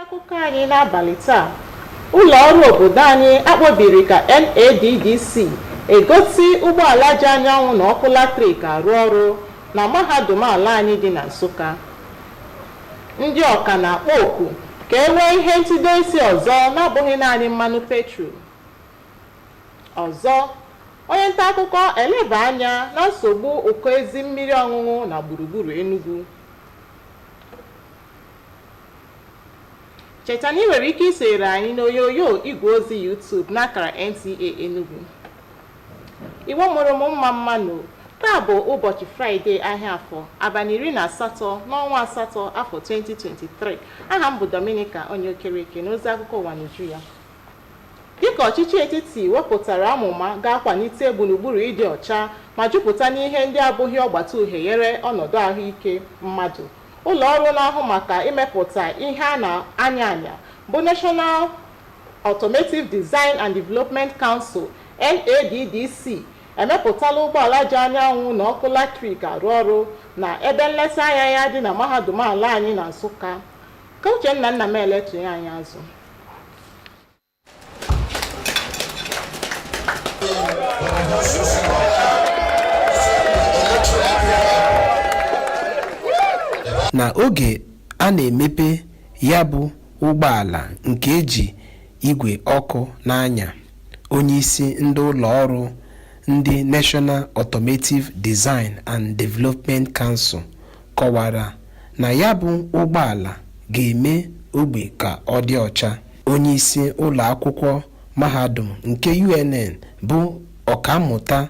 Akụkọ anyị n'abalị taa, ụlọ ọrụ obodo anyị akpọbiri ka NADDC egosi ụgbọala ji anyanwụ na ọkụ latrik arụ ọrụ na mahadum ala anyị dị na Nsụka. Ndị ọka na-akpọ oku ka e nwee ihe ntido isi ọzọ na-abụghị naanị mmanụ petrol. Ọzọ, onye nta akụkọ eleba anya na nsogbu ụkọ ezi mmiri ọṅụṅụ na gburugburu Enugu. Cheta na ị nwere ike isonyere anyị n'onyonyo igwe ozi YouTube n'akara Nta Enugu. Igbo mụrụ m mmanụ, taa bụ ụbọchị Fraịde ahịa afọ, abalị 18 n'ọnwa asatọ afọ 2023. Aha m bụ Dominica onye okereke n'ozi akụkọ ụwa n'uju ya. Dịka ọchịchị etiti wepụtara amụma ga-akwalite gburugburu ịdị ọcha ma jupụta n'ihe ndị abụghị ọgbata uhie nyere ọnọdụ ahụike mmadụ, ụlọ ọrụ na-ahụ maka imepụta ihe a na-anya bụ National Automotive Design and Development Council NADDC emepụtala ụgbọala ji anyanwụ na ọkụ latrik arụ ọrụ na ebe nleta anya ya dị na mahadum ala anyị na Nsụka. Ka Uchenna Nnamele tụnye anyị azụ. Na oge a na-emepe ya bụ ụgbọala nke eji igwe ọkụ n'anya, onyeisi ndị ụlọ ọrụ ndị National Automotive Design and Development Council kọwara na ya bụ ụgbọala ga-eme ogbe ka ọ dị ọcha. Onyeisi ụlọ akwụkwọ mahadum nke UNN bụ ọkammụta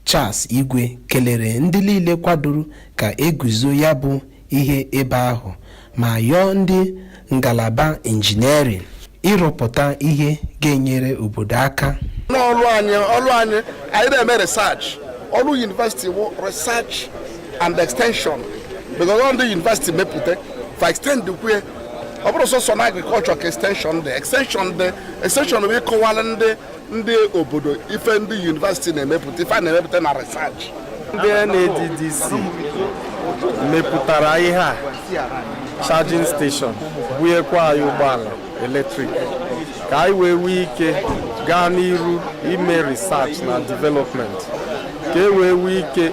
Charles Igwe kelere ndị niile kwadoro ka eguzo ya bụ ihe ebe ahụ ma yọọ ndị ngalaba injiniarịn ịrụpụta ihe ga-enyere obodo aka. Ọrụ anyị na-eme research. Ọrụ university bụ research and extension, because all the university mepụta for extend the way ọ bụrụ sọsọ na agriculture ka extension bụ ịkọwara ndị obodo ife ndị university na-emepụta ife a na-emepụta na research. Ndị NADDC mepụtara ihe a charging station bunyekwa anyị ụgbọala eletrik ka anyị wee nwee ike gaa n'iru ime research na development, ka e wee nwee ike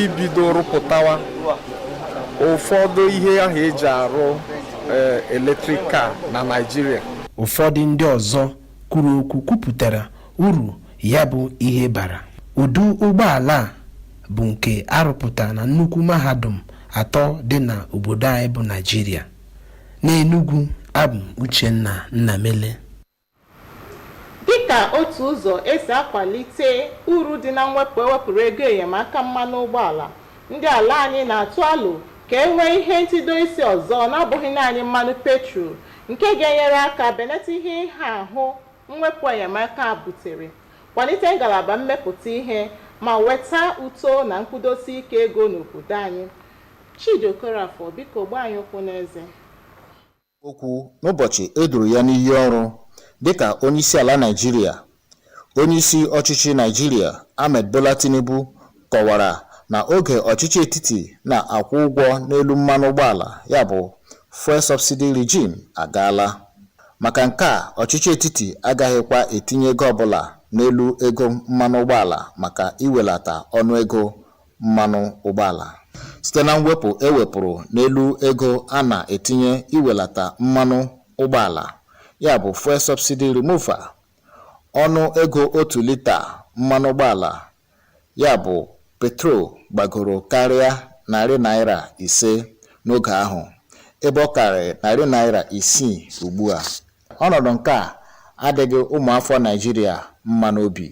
ibido rụpụtawa ụfọdụ ihe ahụ eji arụ eletrik car na Nigeria. Ụfọdụ ndị ọzọ kwuru okwu kwupụtara uru ya bụ ihe bara. Ụdị ụgbọala a bụ nke arụpụtara na nnukwu mahadum atọ dị na obodo anyị bụ Nigeria. N'Enugu, abụ Uchenna Nnamele. Dịka otu ụzọ esi akwalite uru dị na mwepụ ewepụrụ ego enyemaka mmanụ ụgbọala, ndị ala anyị na-atụ alo ka e nwee ihe ntido isi ọzọ na-abụghị naanị mmanụ petrol nke ga-enyere aka belata ihe ahụ mwepụ enyemaka butere, kwalite ngalaba mmepụta ihe ma weta uto na nkwụdosi ike ego n'obodo anyị. Chidi Okorafọ, biko gbaa anyị ụkwụ n'eze. Okwu n'ụbọchị eduru ya n'iyi ọrụ dịka onyeisi ala Naịjirịa, onyeisi ọchịchị Naịjirịa Ahmed Bola Tinubu kọwara na oge ọchịchị etiti na-akwụ ụgwọ n'elu mmanụ ụgbọala ya bụ fuel subsidy regime agaala. Maka nke a, ọchịchị etiti agaghịkwa etinye ego ọbụla n'elu ego mmanụ ụgbọala maka iwelata ọnụego mmanụ ụgbọala. Site na mwepụ ewepụrụ n'elu ego a na-etinye iwelata mmanụ ụgbọala ya bụ fuel subsidy removal, ọnụ ego 1 lita mmanụ ụgbọala ya bụ petrol gbagoro karịa $500 n'oge ahụ, ebe ọ karịrị $600 ugbu a. Ọnọdụ nke a adịghị ụmụafọ Naịjirịa mma n'obi.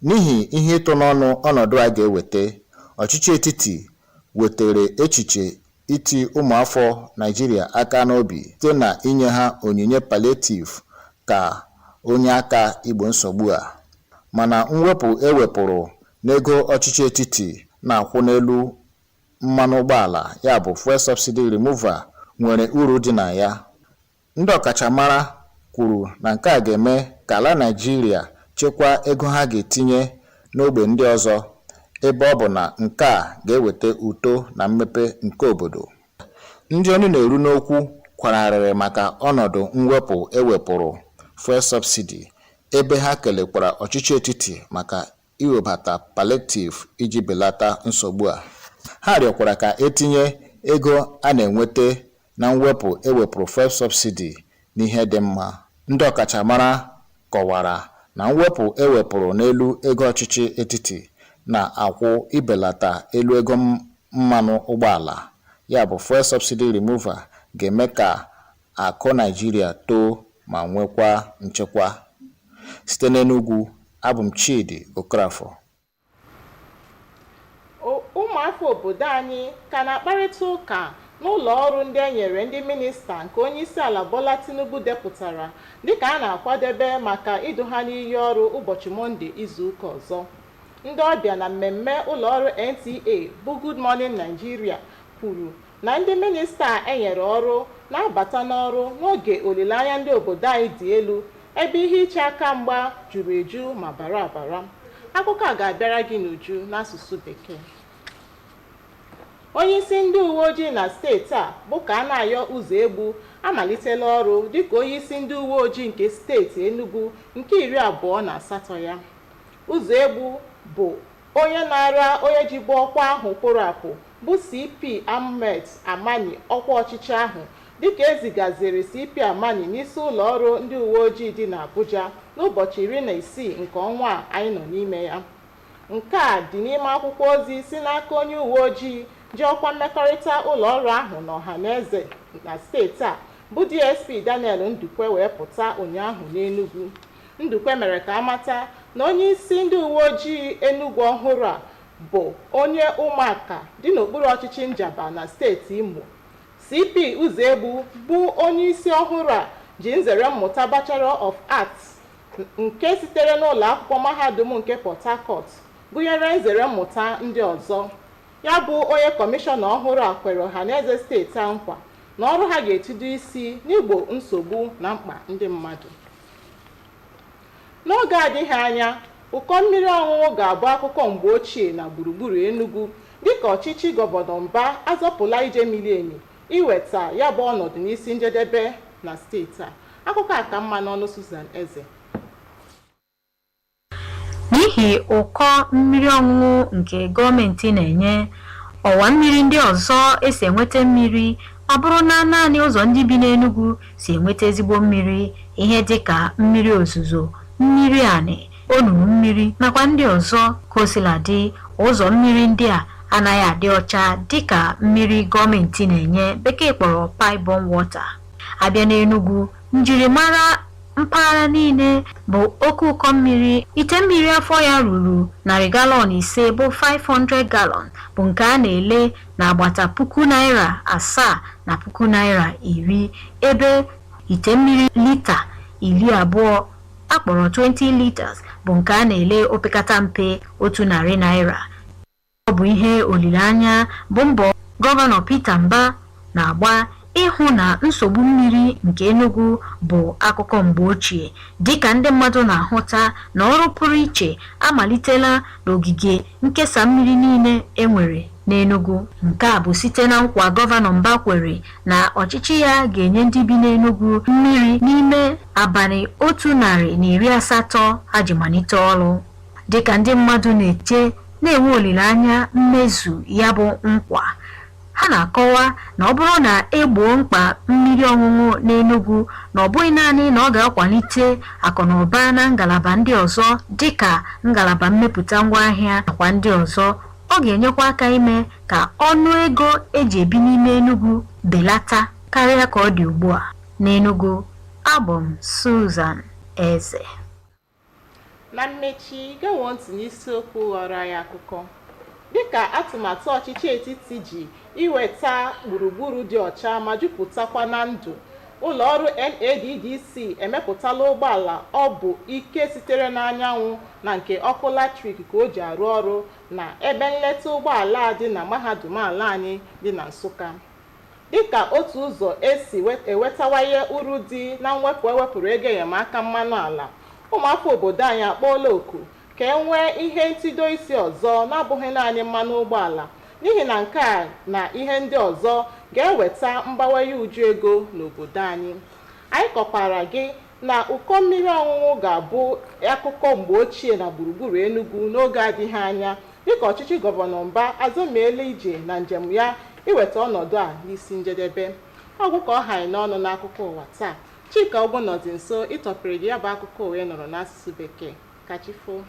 N'ihi ihe ịtụ n'ọnụ ọnọdụ a ga-eweta, ọchịchị etiti wetere echiche iti ụmụafọ Naịjirịa aka n'obi site na inye ha onyinye palliative ka onye aka igbo nsogbu a. Mana mwepụ ewepụrụ n'ego ọchịchị etiti na-akwụ n'elu mmanụ ụgbọala ya bụ fuel subsidy removal nwere uru dị na ya. Ndị ọkachamara kwuru na nke a ga-eme ka ala Naịjirịa chekwaa ego ha ga-etinye n'ogbe ndị ọzọ, ebe ọ bụ na nke a ga-eweta uto na mmepe nke obodo. Ndị ọnụ na-eru n'okwu kwararịrị maka ọnọdụ mwepụ ewepụrụ fuel subsidy, ebe ha kelekwara ọchịchị etiti maka iwebata palliative iji belata nsogbu a. Ha rịọkwara ka etinye ego a na-enweta na mwepụ ewepụrụ fuel subsidy n'ihe dị mma. Ndị ọkachamara kọwara na mwepụ ewepụrụ n'elu ego ọchịchị etiti na-akwụ ibelata elu ego mmanụ ụgbọala, ya bụ fuel subsidy removal ga-eme ka akụ Naịjirịa too ma nwekwa nchekwa. Site n'Enugu, abụ m Chidi Okrafọ. Ụmụafọ obodo anyị ka na-akparịta ụka n'ụlọ ọrụ ndị e nyere ndị minista nke onyeisiala Bola Tinubu depụtara dịka a na-akwadebe maka idu ha n'iyi ọrụ ụbọchị Mọnde izuụka ọzọ. Ndị ọbịa na mmemme ụlọọrụ NTA bụ Good Morning Nigeria kwuru na ndị minista e nyere ọrụ na-abata n'ọrụ n'oge olileanya ndị obodo anyị dị elu, ebe ihe iche aka mgba juru eju ma bara abara. Akụkọ a ga-abịara gị n'uju n'asụsụ Bekee. Onyeisi ndị uwe ojii na steeti a bụ Nta Enugu amalitela ọrụ dịka onyeisi ndị uwe ojii nke steeti Enugu nke 28 ya. Enugu bụ onye na-ara onye jibu ọkwa ahụ kpụrụ akpụ bụ CP Ahmed Amani ọkwa ọchịchị ahụ, dịka ezigaziri CP Amani n'isi ụlọ ọrụ ndị uwe ojii dị n'Abuja n'ụbọchị 16 nke ọnwa a anyị nọ n'ime ya. Nke a dị n'ime akwụkwọ ozi si n'aka onye uwe ojii ji ọkwa mmekọrịta ụlọ ọrụ ahụ na ọhaneze na steeti a bụ DSP Daniel Ndukwe wee pụta ụnyaahụ n'Enugu. Ndukwe mere ka amata na onye isi ndị uwe ojii Enugu ọhụrụ a bụ onye ụmụaka dị n'okpuru ọchịchị Njaba na steeti Imo. CP Enugu bụ onye isi ọhụrụ a ji nzere mmụta Bachelor of Arts nke sitere n'ụlọ akwụkwọ mahadum nke Port Harcourt, gụnyere nzere mmụta ndị ọzọ. Ya bụ onye kọmishọna ọhụrụ a kwere ọhaneze steeti a nkwa na ọrụ ha ga-etido isi n'igbo nsogbu na mkpa ndị mmadụ. N'oge adịghị anya, ụkọ mmiri ọṅụṅụ ga-abụ akụkọ mgbe ochie na gburugburu Enugu, dịka ọchịchị gọvanọ Mba azọpụla ije miri emi iweta ya bụ ọnọdụ n'isi njedebe na steeti a. Akụkọ a ka mma n'ọnụ Susan Eze. N'ihi ụkọ mmiri ọṅụṅụ nke gọọmenti na-enye, ọwa mmiri ndị ọzọ esi enweta mmiri ọ bụrụ na naanị ụzọ ndị bi n'Enugu si enweta ezigbo mmiri, ihe dịka mmiri ozuzo, mmiri anị, onunu mmiri nakwa ndị ọzọ. Ka o sila dị, ụzọ mmiri ndị a anaghị adị ọcha dịka mmiri gọọmenti na-enye, bekee kpọrọ pipe-borne water. Abịa n'Enugu, njirimara mpaghara niile bụ oke ụkọ mmiri. Ite mmiri afọ ya ruru 100 galọn ise bụ 500 galọn bụ nke a na-ele n'agbata ₦7,000 na ₦10,000, ebe ite mmiri lita 20 akpọrọ 20 liters bụ nke a na-ele opekata mpe ₦100. Ọ bụ ihe olileanya bụ mbọ gọvanọ Peter Mba na-agba ịhụ na nsogbu mmiri nke Enugu bụ akụkọ mgbe ochie, dịka ndị mmadụ na-ahụta na ọrụ pụrụ iche amalitela n'ogige nkesa mmiri niile enwere n'Enugu. Nke a bụ site na nkwa gọvanọ Mba kwere na ọchịchị ya ga-enye ndị bi n'Enugu mmiri n'ime abalị 180 ha ji malite ọrụ. Dịka ndị mmadụ na-eche na-enwe olileanya mmezu ya bụ nkwa, ha na-akọwa na ọ bụrụ na egboo mkpa mmiri ọṅụṅụ n'Enugu, na ọ bụghị naanị na ọ ga-akwalite akụnụba na ngalaba ndị ọzọ dịka ngalaba mmepụta ngwaahịa nakwa ndị ọzọ, ọ ga-enyekwa aka ime ka ọnụ ego eji ebi n'ime Enugu belata karịa ka ọ dị ugbu a. N'Enugu, abụ m Susan Eze. Na mmechi, gewo ntị n'isiokwu ghọrọ anyị akụkọ. Dịka atụmatụ ọchịchị etiti ji iweta gburugburu dị ọcha ma jupụtakwa na ndụ, ụlọ ọrụ NADDC emepụtala ụgbọala ọ bụ ike sitere n'anyanwụ na nke ọkụ latrik ka o ji arụ ọrụ na ebe nleta ụgbọala dị na mahadum ala anyị dị na Nsụka. Dịka otu ụzọ esi ewetawanye uru dị na mwepụ ewepụrụ ego enyemaka mmanụ ala, ụmụafọ obodo anyị akpọọla oku ka e nwee ihe ntido isi ọzọ na-abụghị naanị mmanụ ụgbọala, n'ihi na nke a na ihe ndị ọzọ ga-eweta mgbawanye uju ego n'obodo anyị. Anyị kọkwara gị na ụkọ mmiri ọṅụṅụ ga-abụ akụkọ mgbe ochie na gburugburu Enugu n'oge adịghị anya, dịka ọchịchị gọvanọ Mba azọmiela ije na njem ya iweta ọnọdụ a n'isi njedebe. Ọgwụ ka ọ ha n'ọnụ n'akụkọ ụwa taa. Chika Ogbu nọdị nso ịtọpere gị ya bụ akụkọ ụwa nọrọ n'asụsụ Bekee. Kachifo.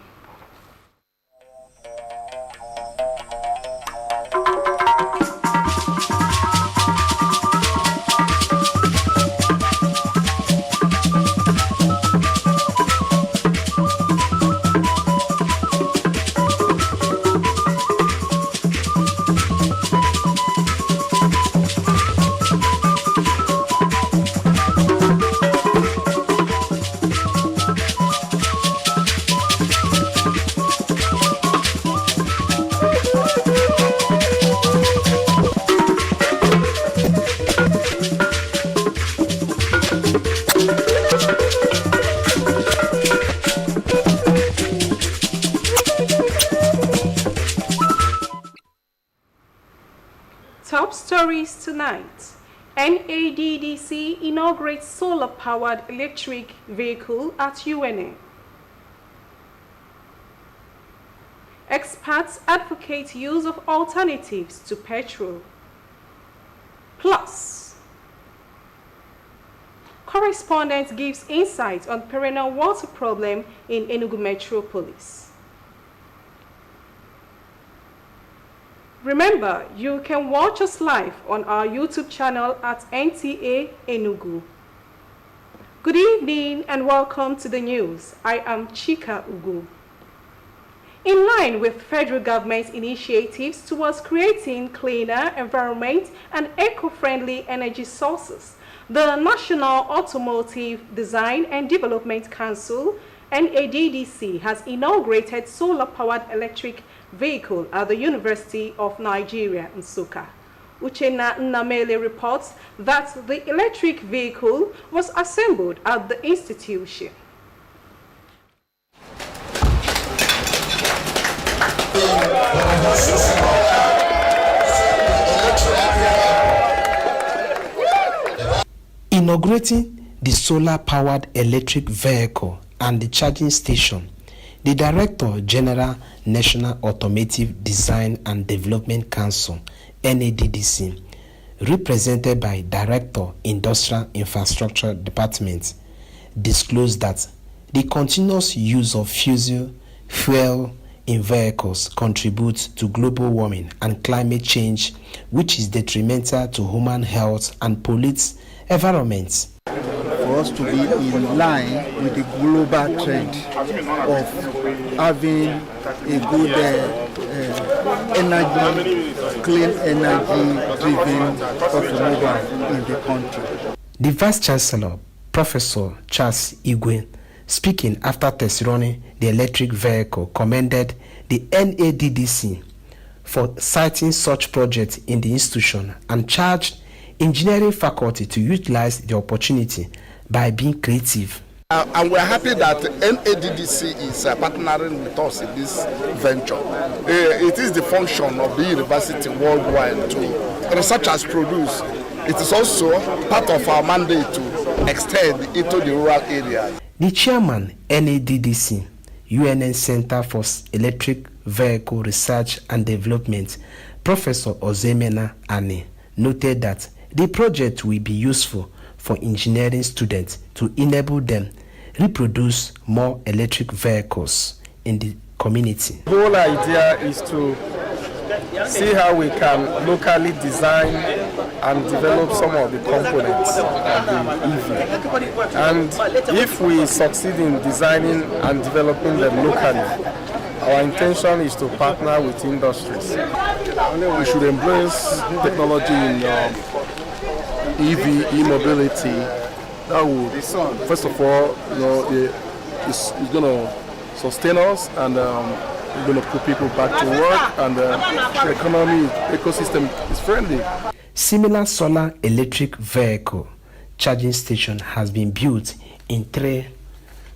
Top stories tonight. NADDC inaugurates solar-powered electric vehicle at UNA. Experts advocate use of alternatives to petrol. Plus, correspondent gives insight on perennial water problem in Enugu metropolis. Remember, you can watch us live on our YouTube channel at Nta Enugu. Good evening and welcome to the news. I am Chika Ugu. In line with federal government's initiatives towards creating cleaner environment and eco-friendly energy sources, the National Automotive Design and Development Council, NADDC, has inaugurated solar-powered electric vehicle at the University of Nigeria in Nsukka. Uchenna Nnamele reports that the electric vehicle was assembled at the institution. Inaugurating the solar-powered electric vehicle and the charging station, the Director General, National Automotive Design and Development Council, NADDC, represented by Director, Industrial Infrastructure Department, disclosed that the continuous use of fossil fuel in vehicles contributes to global warming and climate change, which is detrimental to human health and pollutes environments. For us to be in line with the global trend of having a good energy, clean energy-driven automobile in the country. The Vice Chancellor, Professor Charles Igwe, speaking after testifying the electric vehicle, commended the NADDC for citing such projects in the institution and charged engineering faculty to utilize the opportunity by being creative. And we're happy that NADDC is partnering with us in this venture. It is the function of the university worldwide to researchers produce. It is also part of our mandate to extend into the rural areas. The chairman, NADDC, UNN Center for Electric Vehicle Research and Development, Professor Ozemena Ani, noted that the project will be useful for engineering students to enable them reproduce more electric vehicles in the community. The whole idea is to see how we can locally design and develop some of the components of the EV. And if we succeed in designing and developing them locally, our intention is to partner with industries. We should embrace technology in EV, e-mobility. That will, first of all, it's going to sustain us, and we're going to put people back to work, and the economy ecosystem is friendly. Similar solar electric vehicle charging station has been built in 3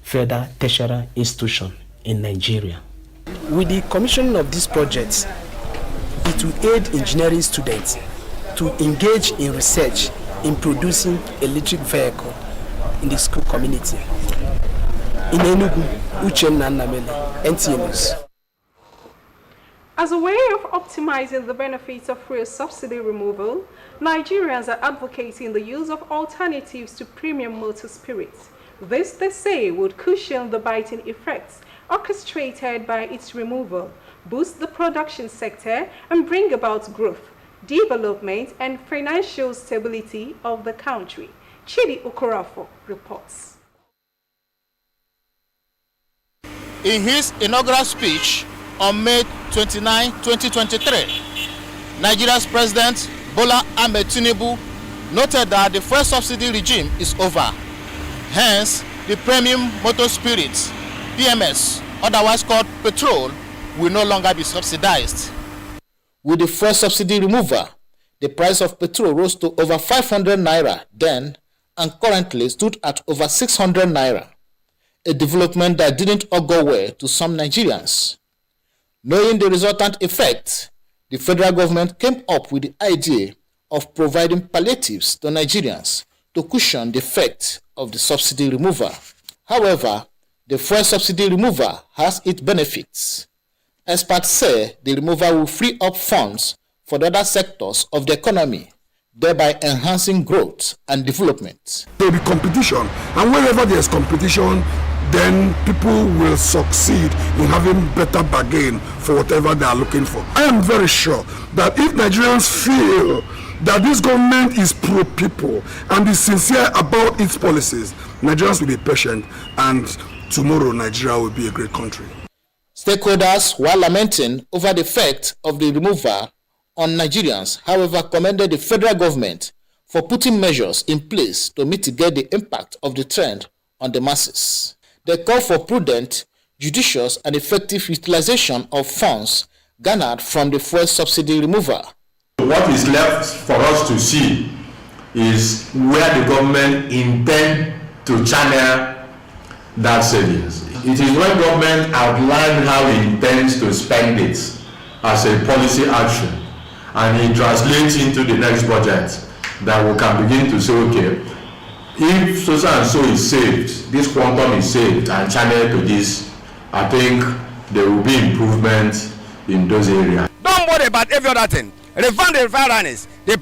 further tertiary institutions in Nigeria. With the commissioning of this project, it will aid engineering students to engage in research in producing electric vehicle in the school community. In Enugu, Uchenna Nnamele, NTA News. As a way of optimizing the benefits of fuel subsidy removal, Nigerians are advocating the use of alternatives to premium motor spirits. This, they say, would cushion the biting effects orchestrated by its removal, boost the production sector, and bring about growth, development, and financial stability of the country. Chidi Okorafo reports. In his inaugural speech on May 29, 2023, Nigeria's President Bola Ahmed Tinubu noted that the fuel subsidy regime is over. Hence, the premium motor spirits, PMS, otherwise called petrol, will no longer be subsidized. With the fuel subsidy removal, the price of petrol rose to over 500 naira then and currently stood at over 600 naira, a development that didn't augur well to some Nigerians. Knowing the resultant effect, the federal government came up with the idea of providing palliatives to Nigerians to cushion the effect of the subsidy removal. However, the fuel subsidy removal has its benefits. Experts say the removal will free up funds for the other sectors of the economy, thereby enhancing growth and development. There will be competition, and wherever there is competition, then people will succeed in having better bargain for whatever they are looking for. I am very sure that if Nigerians feel that this government is pro-people and is sincere about its policies, Nigerians will be patient, and tomorrow Nigeria will be a great country. Stakeholders, while lamenting over the effect of the removal on Nigerians, however, commended the federal government for putting measures in place to mitigate the impact of the trend on the masses. They call for prudent, judicious, and effective utilization of funds garnered from the fuel subsidy removal. What is left for us to see is where the government intends to channel that savings. It is when government outlines how it intends to spend it as a policy action, and it translates into the next budget, that we can begin to say, okay, if so and so is saved, this quantum is saved and channeled to this, I think there will be improvement in those areas. Don't worry about every other thing. Refund the refineries, the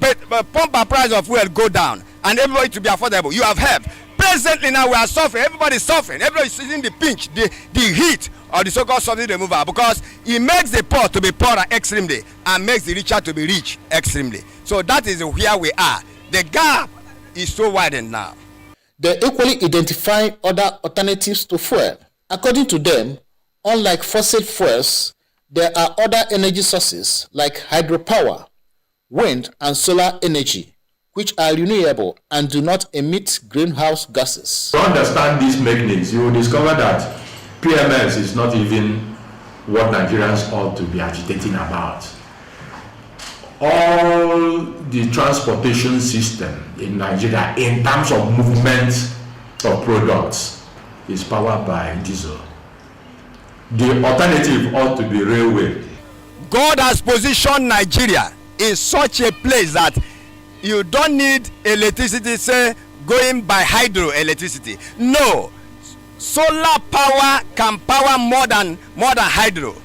pump price of fuel go down, and everybody to be affordable. You have helped. Presently now we are suffering. Everybody is suffering. Everybody is seeing the pinch, the heat of the so-called subsidy removal, because it makes the poor to be poorer extremely and makes the richer to be rich extremely. So that is where we are. The gap is so widened now. They equally identify other alternatives to fuel. According to them, unlike fossil fuels, there are other energy sources like hydropower, wind, and solar energy, which are renewable and do not emit greenhouse gases. To understand these mechanisms, you will discover that PMS is not even what Nigerians ought to be agitating about. All the transportation system in Nigeria, in terms of movement of products, is powered by diesel. The alternative ought to be railway. God has positioned Nigeria in such a place that you don't need electricity, say, going by hydroelectricity. No. Solar power can power more than hydro.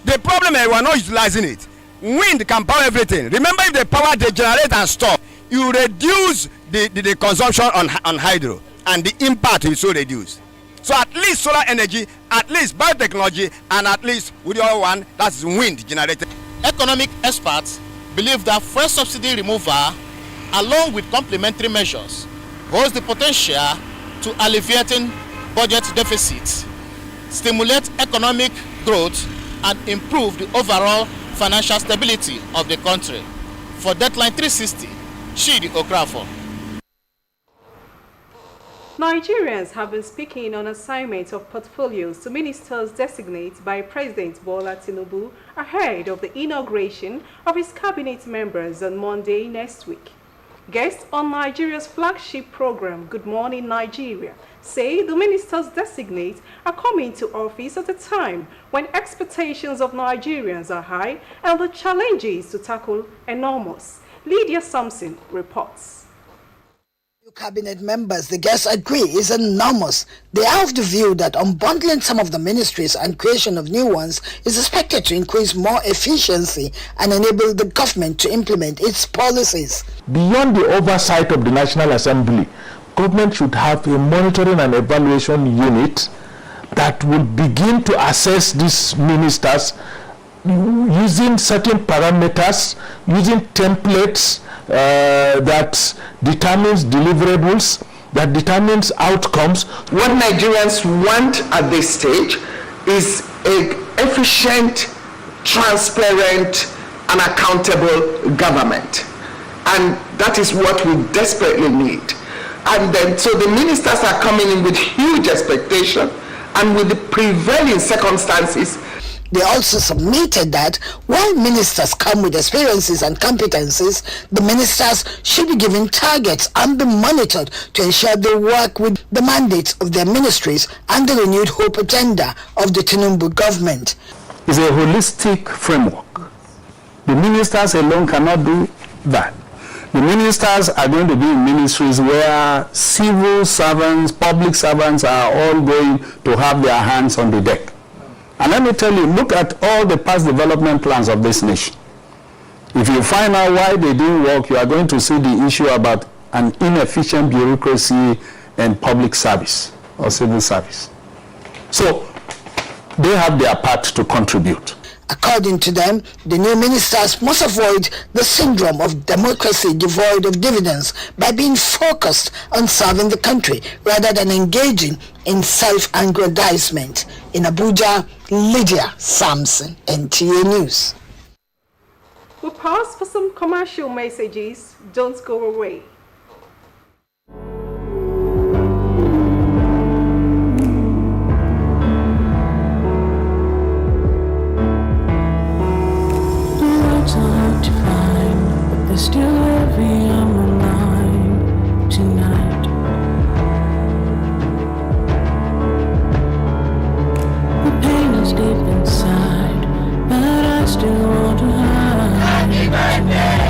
The problem is we are not utilizing it. Wind can power everything. Remember, if the power they generate and store, you reduce the consumption on hydro, and the impact is so reduced. So at least solar energy, at least biotechnology, and at least with the other one, that's wind generated. Economic experts believe that fuel subsidy removal, along with complementary measures, holds the potential to alleviating budget deficits, stimulate economic growth, and improve the overall financial stability of the country. For Deadline 360, Chidi Okorafo. Nigerians have been speaking on assignment of portfolios to ministers designated by President Bola Tinubu ahead of the inauguration of his cabinet members on Monday next week. Guests on Nigeria's flagship program, Good Morning Nigeria, say the ministers designate are coming to office at a time when expectations of Nigerians are high and the challenges to tackle enormous. Lydia Sampson reports. Cabinet members, the guests agree, is enormous. They are of the view that unbundling some of the ministries and creation of new ones is expected to increase more efficiency and enable the government to implement its policies. Beyond the oversight of the National Assembly, government should have a monitoring and evaluation unit that will begin to assess these ministers using certain parameters, using templates that determines deliverables, that determines outcomes. What Nigerians want at this stage is an efficient, transparent, and accountable government. And that is what we desperately need. And then, so the ministers are coming in with huge expectation, and with the prevailing circumstances. They also submitted that while ministers come with experiences and competencies, the ministers should be given targets and be monitored to ensure they work with the mandates of their ministries and the renewed hope agenda of the Tinubu government. It's a holistic framework. The ministers alone cannot do that. The ministers are going to be in ministries where civil servants, public servants are all going to have their hands on the deck. And let me tell you, look at all the past development plans of this nation. If you find out why they didn't work, you are going to see the issue about an inefficient bureaucracy and public service or civil service. So they have their part to contribute. According to them, the new ministers must avoid the syndrome of democracy devoid of dividends by being focused on serving the country rather than engaging in self-aggrandizement. In Abuja, Lydia Sampson, NTA News. We'll pause for some commercial messages. Don't go away. Still heavy on my mind tonight. The pain is deep inside, but I still want to hide. Happy birthday!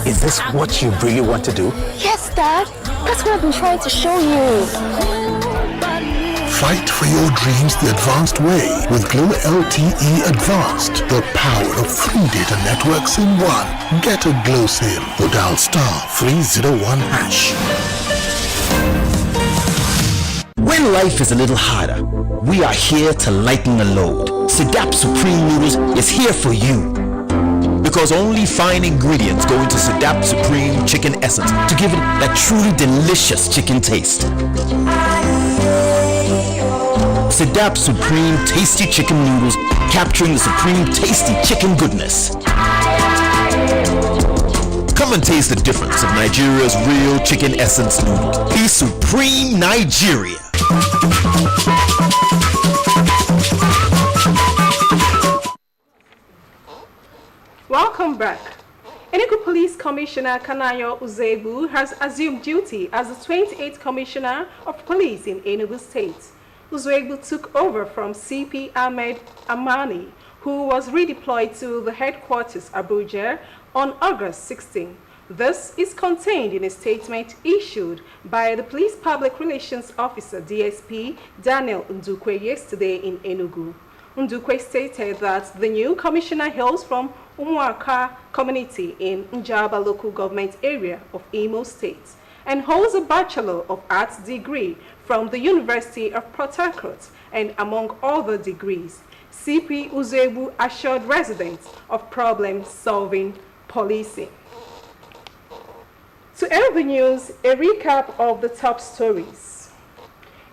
Is this what you really want to do? Yes, Dad. That's what I've been trying to show you. Fight for your dreams the advanced way with Glow LTE Advanced. The power of 3 data networks in one. Get a Glow SIM or dial *301#. When life is a little harder, we are here to lighten the load. Sidap Supreme Noodles is here for you. Because only fine ingredients go into Sidap Supreme Chicken Essence to give it that truly delicious chicken taste. Sidap Supreme Tasty Chicken Noodles, capturing the supreme tasty chicken goodness. Come and taste the difference of Nigeria's real chicken essence noodles. Be Supreme Nigeria. Welcome back. Enugu Police Commissioner Kanayo Uzebu has assumed duty as the 28th Commissioner of Police in Enugu State. Uzebu took over from CP Ahmed Amani, who was redeployed to the headquarters Abuja on August 16. This is contained in a statement issued by the Police Public Relations Officer DSP Daniel Ndukwe yesterday in Enugu. Ndukwe stated that the new commissioner hails from Umuaka community in Njaba local government area of Imo State and holds a Bachelor of Arts degree from the University of Port Harcourt and among other degrees. CP Uzebu assured residents of problem-solving policing. To end the news, a recap of the top stories.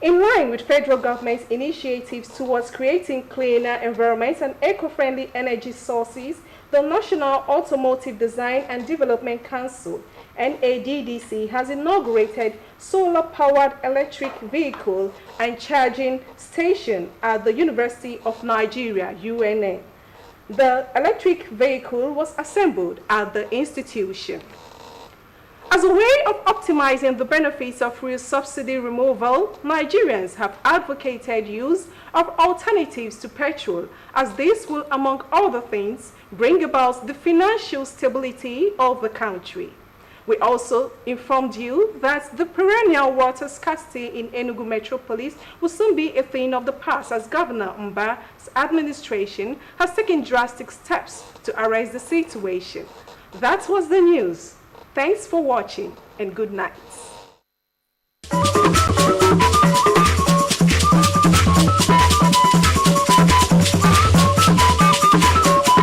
In line with federal government's initiatives towards creating cleaner environments and eco-friendly energy sources, the National Automotive Design and Development Council, NADDC, has inaugurated solar-powered electric vehicle and charging station at the University of Nigeria, UNN. The electric vehicle was assembled at the institution. As a way of optimizing the benefits of fuel subsidy removal, Nigerians have advocated use of alternatives to petrol, as this will, among other things, bring about the financial stability of the country. We also informed you that the perennial water scarcity in Enugu metropolis will soon be a thing of the past, as Governor Mba's administration has taken drastic steps to arrest the situation. That was the news. Thanks for watching and good night.